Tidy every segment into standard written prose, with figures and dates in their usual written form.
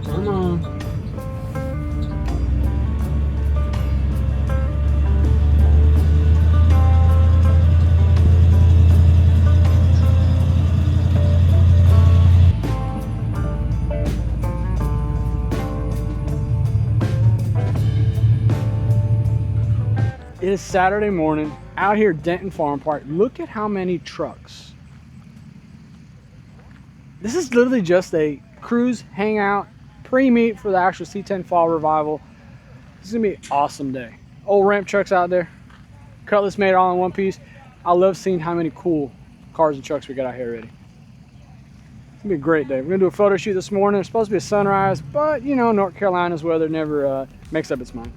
Come on. It is Saturday morning out here at Denton Farm Park. Look at how many trucks. This is literally just a cruise, hangout, pre-meet for the actual C10 Fall Revival. This is gonna be an awesome day. Old ramp trucks out there. Cutlass made all in one piece. I love seeing how many cool cars and trucks we got out here already. It's gonna be a great day. We're gonna do a photo shoot this morning. It's supposed to be a sunrise, but you know, North Carolina's weather never makes up its mind.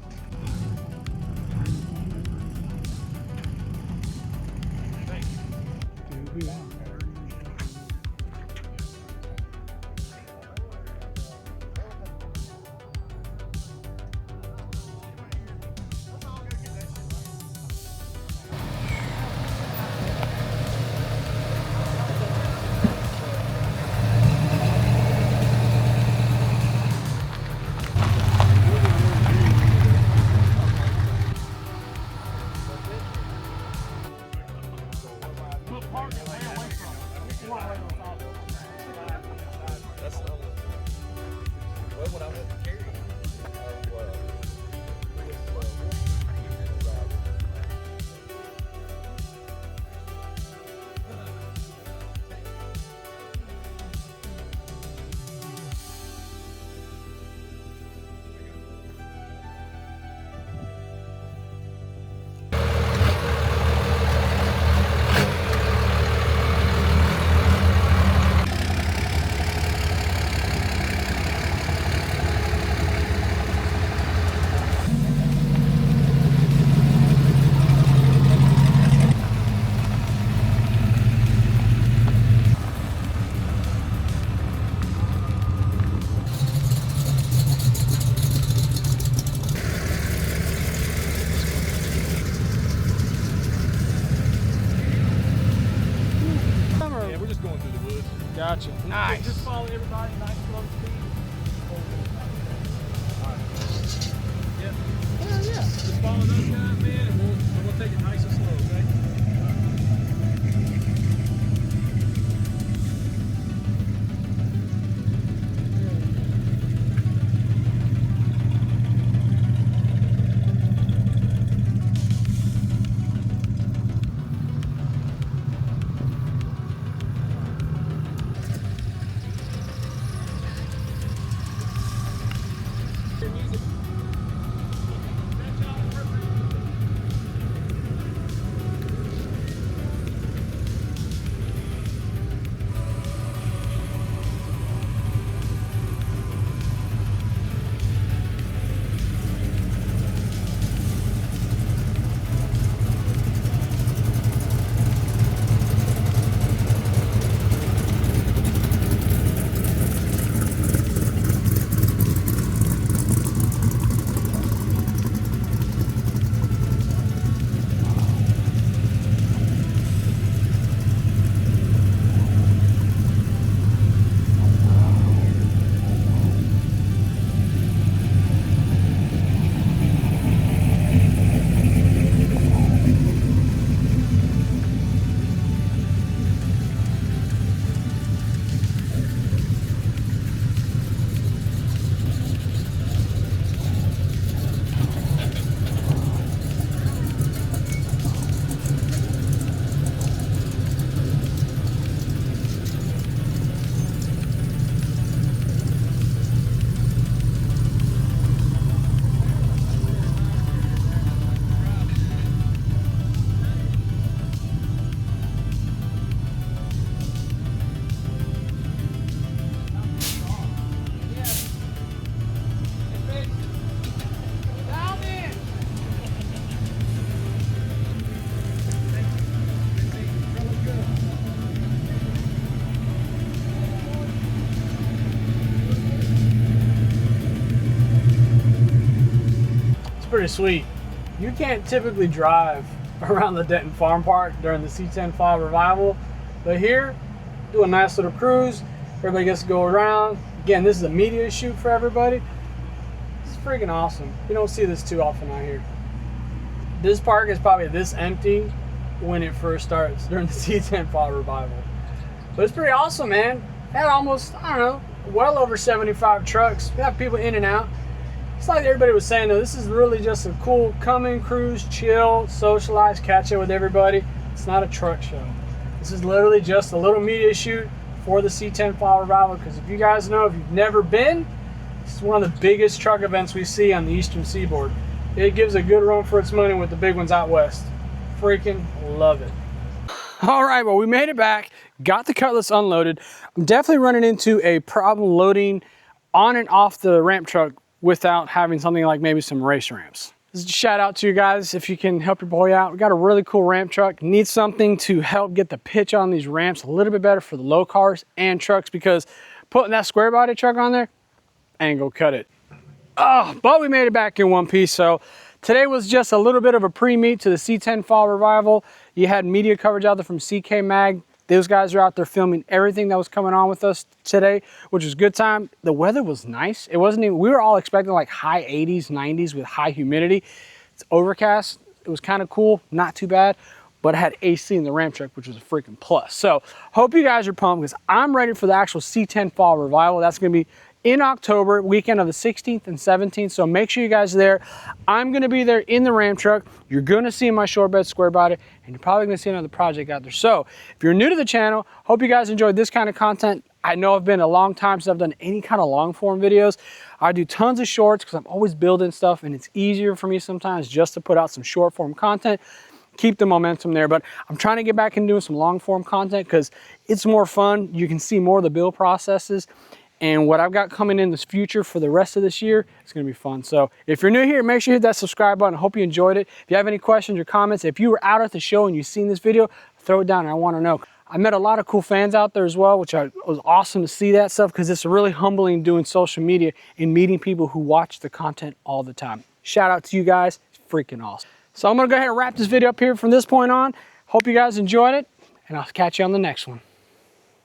Gotcha. Nice. Just follow everybody, nice slow speed. Yeah. Yeah. Just follow those guys, man, and we'll take it nice and slow, okay? Pretty sweet. You can't typically drive around the Denton Farm Park during the C10 Fall Revival, but here, do a nice little cruise. Everybody gets to go around, Again, this is a media shoot for everybody. It's freaking awesome. You don't see this too often out here. This park is probably this empty when it first starts during the C10 Fall Revival. But it's pretty awesome, man. Had almost, I don't know, well over 75 trucks. We have people in and out. It's like everybody was saying though, this is really just a cool come in, cruise, chill, socialize, catch up with everybody. It's not a truck show. This is literally just a little media shoot for the C10 Fall Revival, because if you guys know, if you've never been, this is one of the biggest truck events we see on the Eastern Seaboard. It gives a good run for its money with the big ones out west. Freaking love it. All right, well, we made it back, got the Cutlass unloaded. I'm definitely running into a problem loading on and off the ramp truck without having something like maybe some race ramps. This is a shout out to you guys if you can help your boy out. We got a really cool ramp truck. Need something to help get the pitch on these ramps a little bit better for the low cars and trucks, because putting that square body truck on there ain't gonna cut it. Oh, but we made it back in one piece. So today was just a little bit of a pre-meet to the C10 Fall Revival. You had media coverage out there from CK Mag. Those guys are out there filming everything that was coming on with us today, which was a good time. The weather was nice. It wasn't even, we were all expecting like high 80s, 90s with high humidity. It's overcast. It was kind of cool, not too bad, but it had AC in the ramp truck, which was a freaking plus. So hope you guys are pumped, because I'm ready for the actual C10 Fall Revival. That's going to be in October, weekend of the 16th and 17th. So make sure you guys are there. I'm going to be there in the ramp truck. You're going to see my short bed square body, and you're probably going to see another project out there. So if you're new to the channel, hope you guys enjoyed this kind of content. I know it's been a long time since I've done any kind of long form videos. I do tons of shorts because I'm always building stuff, and it's easier for me sometimes just to put out some short form content, keep the momentum there. But I'm trying to get back into doing some long form content because it's more fun. You can see more of the build processes. And what I've got coming in this future for the rest of this year, it's gonna be fun. So if you're new here, make sure you hit that subscribe button. I hope you enjoyed it. If you have any questions or comments, if you were out at the show and you've seen this video, throw it down, I wanna know. I met a lot of cool fans out there as well, which was awesome to see that stuff, because it's really humbling doing social media and meeting people who watch the content all the time. Shout out to you guys, it's freaking awesome. So I'm gonna go ahead and wrap this video up here from this point on. Hope you guys enjoyed it, and I'll catch you on the next one.